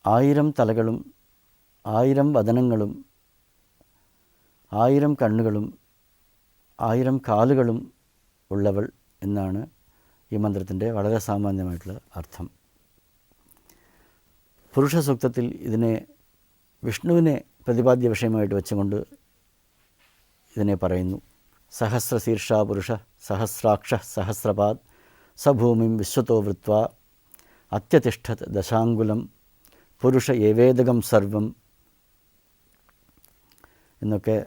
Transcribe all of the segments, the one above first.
1000 തലകളും 1000 വദനങ്ങളും 1000 കണ്ണുകളും 1000 കാലുകളും ഉള്ളവൾ എന്നാണ് ഈ മന്ത്രത്തിൻ്റെ വളരെ സാമാന്യമായിട്ടുള്ള അർത്ഥം. പുരുഷ സൂക്തത്തിൽ ഇതിനെ വിഷ്ണുവിനെ പ്രതിപാദ്യ വിഷയമായിട്ട് വെച്ചുകൊണ്ട് ഇതിനെ പറയുന്നു. സഹസ്രശീർഷ പുരുഷ സഹസ്രാക്ഷ സഹസ്രപാദ് സഭൂമിം വിശ്വതോ വൃത്വ അത്യതിഷ്ഠത് ദശാങ്കുലം പുരുഷ ഏവേദകം സർവം എന്നൊക്കെ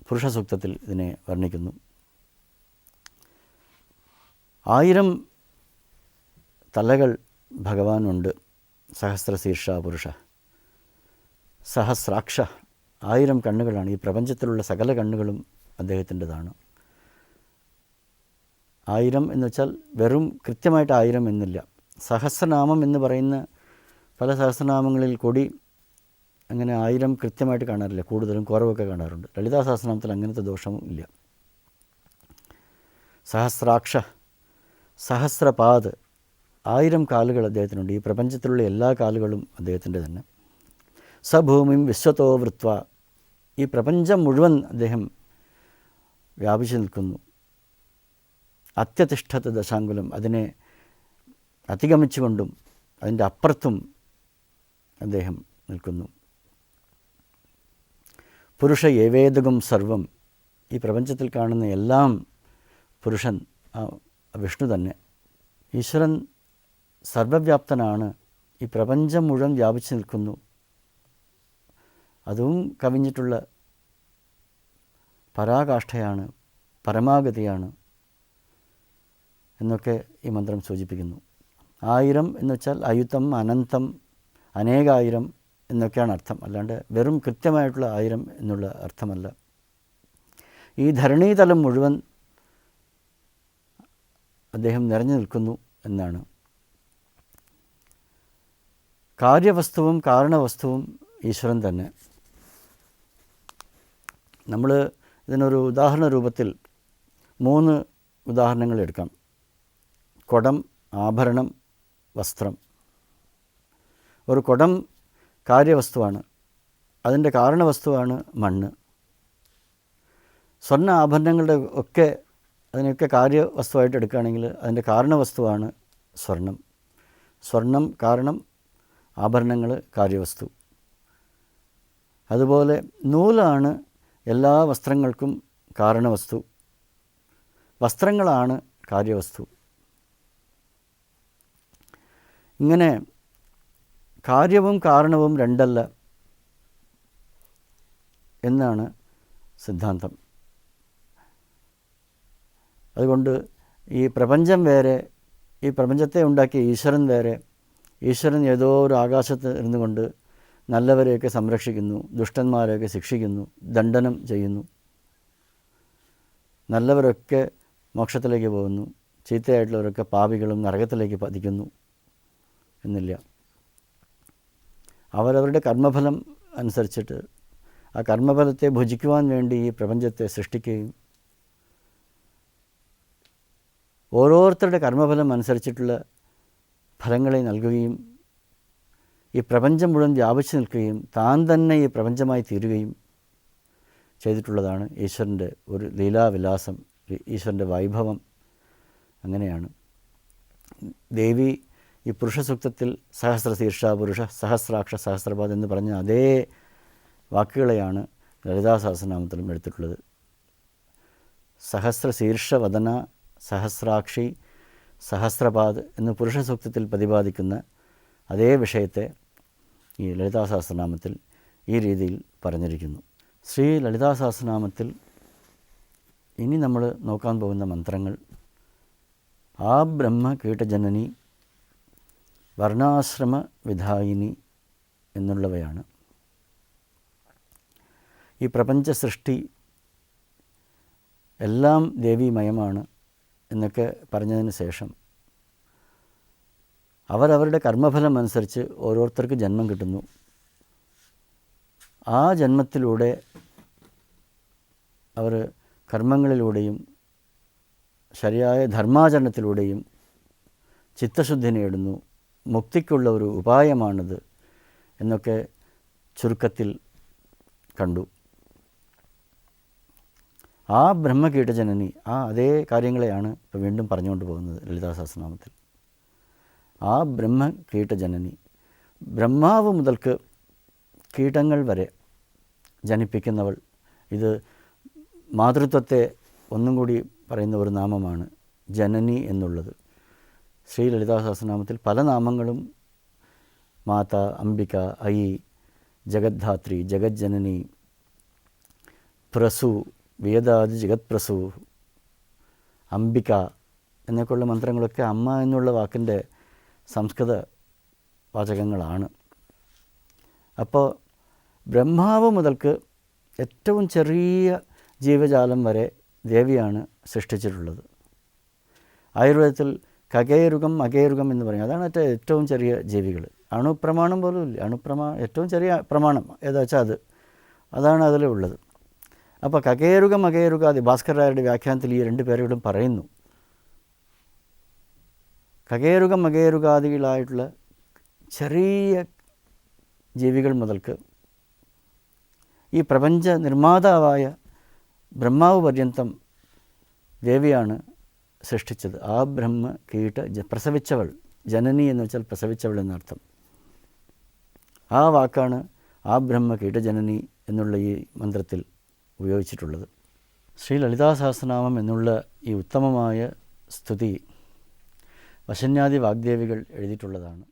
പുരുഷ സൂക്തത്തിൽ ഇതിനെ വർണ്ണിക്കുന്നു. 1000 തലകൾ ഭഗവാനുണ്ട്. സഹസ്രശീർഷ പുരുഷ സഹസ്രാക്ഷ 1000 കണ്ണുകളാണ്. ഈ പ്രപഞ്ചത്തിലുള്ള സകല കണ്ണുകളും അദ്ദേഹത്തിൻ്റെതാണ്. 1000 എന്ന് വെച്ചാൽ വെറും കൃത്യമായിട്ട് 1000 എന്നില്ല. സഹസ്രനാമം എന്ന് പറയുന്ന പല സഹസ്രനാമങ്ങളിൽ കൂടി അങ്ങനെ 1000 കൃത്യമായിട്ട് കാണാറില്ല, കൂടുതലും കുറവൊക്കെ കാണാറുണ്ട്. ലളിതാ സഹസ്രനാമത്തിൽ അങ്ങനത്തെ ദോഷവും ഇല്ല. സഹസ്രാക്ഷ സഹസ്രപാദ് 1000 കാലുകൾ അദ്ദേഹത്തിനുണ്ട്. ഈ പ്രപഞ്ചത്തിലുള്ള എല്ലാ കാലുകളും അദ്ദേഹത്തിൻ്റെ തന്നെ. സഭൂമിം വിശ്വതോ വൃത്വ ഈ പ്രപഞ്ചം മുഴുവൻ അദ്ദേഹം വ്യാപിച്ചു നിൽക്കുന്നു. അത്യതിഷ്ഠത് ദശാങ്കുലം അതിനെ അതിഗമിച്ചുകൊണ്ടും അതിൻ്റെ അപ്പുറത്തും അദ്ദേഹം നിൽക്കുന്നു. പുരുഷ ഏവേദകം സർവം ഈ പ്രപഞ്ചത്തിൽ കാണുന്ന എല്ലാം പുരുഷൻ വിഷ്ണു തന്നെ. ഈശ്വരൻ സർവവ്യാപ്തനാണ്. ഈ പ്രപഞ്ചം മുഴുവൻ വ്യാപിച്ചു നിൽക്കുന്നു. അതും കവിഞ്ഞിട്ടുള്ള പരാകാഷ്ഠയാണ്, പരമാഗതിയാണ് എന്നൊക്കെ ഈ മന്ത്രം സൂചിപ്പിക്കുന്നു. 1000 എന്ന് വെച്ചാൽ അയുതം, അനന്തം, അനേകായിരം എന്നൊക്കെയാണ് അർത്ഥം. അല്ലാണ്ട് വെറും കൃത്യമായിട്ടുള്ള 1000 എന്നുള്ള അർത്ഥമല്ല. ഈ ധരണീതലം മുഴുവൻ അദ്ദേഹം നിറഞ്ഞു നിൽക്കുന്നു എന്നാണ്. കാര്യവസ്തുവും കാരണവസ്തുവും ഈശ്വരൻ തന്നെ. നമ്മൾ ഇതിനൊരു ഉദാഹരണ രൂപത്തിൽ 3 ഉദാഹരണങ്ങൾ എടുക്കാം. കുടം, ആഭരണം, വസ്ത്രം. ഒരു കുടം കാര്യവസ്തുവാണ്, അതിൻ്റെ കാരണവസ്തുവാണ് മണ്ണ്. സ്വർണ്ണ ആഭരണങ്ങളുടെ ഒക്കെ അതിനൊക്കെ കാര്യവസ്തുവായിട്ട് എടുക്കുകയാണെങ്കിൽ അതിൻ്റെ കാരണവസ്തുവാണ് സ്വർണം. സ്വർണം കാരണം, ആഭരണങ്ങൾ കാര്യവസ്തു. അതുപോലെ നൂലാണ് എല്ലാ വസ്ത്രങ്ങൾക്കും കാരണവസ്തു, വസ്ത്രങ്ങളാണ് കാര്യവസ്തു. ഇങ്ങനെ കാര്യവും കാരണവും രണ്ടല്ല എന്നാണ് സിദ്ധാന്തം. അതുകൊണ്ട് ഈ പ്രപഞ്ചം വേറെ, ഈ പ്രപഞ്ചത്തെ ഉണ്ടാക്കിയ ഈശ്വരൻ വേറെ. ഈശ്വരൻ ഏതോ ഒരു ആകാശത്ത് ഇരുന്നുകൊണ്ട് നല്ലവരെയൊക്കെ സംരക്ഷിക്കുന്നു, ദുഷ്ടന്മാരെയൊക്കെ ശിക്ഷിക്കുന്നു, ദണ്ഡനം ചെയ്യുന്നു. നല്ലവരൊക്കെ മോക്ഷത്തിലേക്ക് പോകുന്നു, ചീത്തയായിട്ടുള്ളവരൊക്കെ പാപികളും നരകത്തിലേക്ക് പതിക്കുന്നു എന്നില്ല. അവരവരുടെ കർമ്മഫലം അനുസരിച്ചിട്ട് ആ കർമ്മഫലത്തെ ഭുജിക്കുവാൻ വേണ്ടി ഈ പ്രപഞ്ചത്തെ സൃഷ്ടിക്കുകയും ഓരോരുത്തരുടെ കർമ്മഫലം അനുസരിച്ചിട്ടുള്ള ഫലങ്ങളെ നൽകുകയും ഈ പ്രപഞ്ചം മുഴുവൻ വ്യാപിച്ചു നിൽക്കുകയും താൻ തന്നെ ഈ പ്രപഞ്ചമായി തീരുകയും ചെയ്തിട്ടുള്ളതാണ് ഈശ്വരൻ്റെ ഒരു ലീലാവിലാസം, ഈശ്വരൻ്റെ വൈഭവം. അങ്ങനെയാണ് ദേവി ഈ പുരുഷസൂക്തത്തിൽ സഹസ്രശീർഷ പുരുഷ സഹസ്രാക്ഷ സഹസ്രപാദ് എന്ന് പറഞ്ഞ അതേ വാക്കുകളെയാണ് ലളിതാ സഹസ്രനാമത്തിലും എടുത്തിട്ടുള്ളത്. സഹസ്രശീർഷവദന സഹസ്രാക്ഷി സഹസ്രപാദ് എന്ന് പുരുഷസൂക്തത്തിൽ പ്രതിപാദിക്കുന്ന അതേ വിഷയത്തെ ഈ ലളിതാ സഹസ്രനാമത്തിൽ ഈ രീതിയിൽ പറഞ്ഞിരിക്കുന്നു. ശ്രീ ലളിതാ സഹസ്രനാമത്തിൽ ഇനി നമ്മൾ നോക്കാൻ പോകുന്ന മന്ത്രങ്ങൾ ആ ബ്രഹ്മ കീടജനനി, വർണ്ണാശ്രമ വിധായിനി എന്നുള്ളവയാണ്. ഈ പ്രപഞ്ച സൃഷ്ടി എല്ലാം ദേവീമയമാണ് എന്നൊക്കെ പറഞ്ഞതിന് ശേഷം അവരവരുടെ കർമ്മഫലം അനുസരിച്ച് ഓരോരുത്തർക്ക് ജന്മം കിട്ടുന്നു. ആ ജന്മത്തിലൂടെ അവർ കർമ്മങ്ങളിലൂടെയും ശരിയായ ധർമാചരണത്തിലൂടെയും ചിത്തശുദ്ധി നേടുന്നു. മുക്തിക്കുള്ള ഒരു ഉപായമാണിത് എന്നൊക്കെ ചുരുക്കത്തിൽ കണ്ടു. ആ ബ്രഹ്മകീടജനനി അതേ കാര്യങ്ങളെയാണ് ഇപ്പോൾ വീണ്ടും പറഞ്ഞുകൊണ്ട് പോകുന്നത് ലളിതാ സഹസ്രനാമത്തിൽ. ആ ബ്രഹ്മകീടജനനി, ബ്രഹ്മാവ് മുതൽക്ക് കീടങ്ങൾ വരെ ജനിപ്പിക്കുന്നവൾ. ഇത് മാതൃത്വത്തെ ഒന്നും കൂടി പറയുന്ന ഒരു നാമമാണ് ജനനി എന്നുള്ളത്. ശ്രീ ലളിതാ സഹസ്രനാമത്തിൽ പല നാമങ്ങളും മാത, അംബിക, ഐ, ജഗദ്ധാത്രി, ജഗജ്ജനനി, പ്രസു, വേദാദി ജഗത്പ്രസു, അംബിക എന്നൊക്കെയുള്ള മന്ത്രങ്ങളൊക്കെ അമ്മ എന്നുള്ള വാക്കിൻ്റെ സംസ്കൃത വാചകങ്ങളാണ്. അപ്പോൾ ബ്രഹ്മാവ് മുതൽക്ക് ഏറ്റവും ചെറിയ ജീവജാലം വരെ ദേവിയാണ് സൃഷ്ടിച്ചിട്ടുള്ളത്. ആയുർവേദത്തിൽ കകേരുകം അകേരുകം എന്ന് പറയും. അതാണ് ഏറ്റവും ചെറിയ ജീവികൾ. അണുപ്രമാണം പോലും ഇല്ല. ഏറ്റവും ചെറിയ പ്രമാണം ഏതാ വെച്ചാൽ അതാണ് അതിലുള്ളത്. അപ്പോൾ കകേരുകം അകേരുകാദി, ഭാസ്കരരായരുടെ വ്യാഖ്യാനത്തിൽ ഈ രണ്ട് പേരോടും പറയുന്നു. കകേരുകം അകേരുകാദികളായിട്ടുള്ള ചെറിയ ജീവികൾ മുതൽക്ക് ഈ പ്രപഞ്ച നിർമ്മാതാവായ ബ്രഹ്മാവ് പര്യന്തം ദേവിയാണ് സൃഷ്ടിച്ചത്. ആ ബ്രഹ്മ കീട പ്രസവിച്ചവൾ, ജനനി എന്ന് വെച്ചാൽ പ്രസവിച്ചവൾ എന്നർത്ഥം. ആ വാക്കാണ് ആ ബ്രഹ്മ കീടജനനി എന്നുള്ള ഈ മന്ത്രത്തിൽ ഉപയോഗിച്ചിട്ടുള്ളത്. ശ്രീ ലളിതാ സഹസ്രനാമം എന്നുള്ള ഈ ഉത്തമമായ സ്തുതി വശന്യാദി വാഗ്ദേവികൾ എഴുതിയിട്ടുള്ളതാണ്.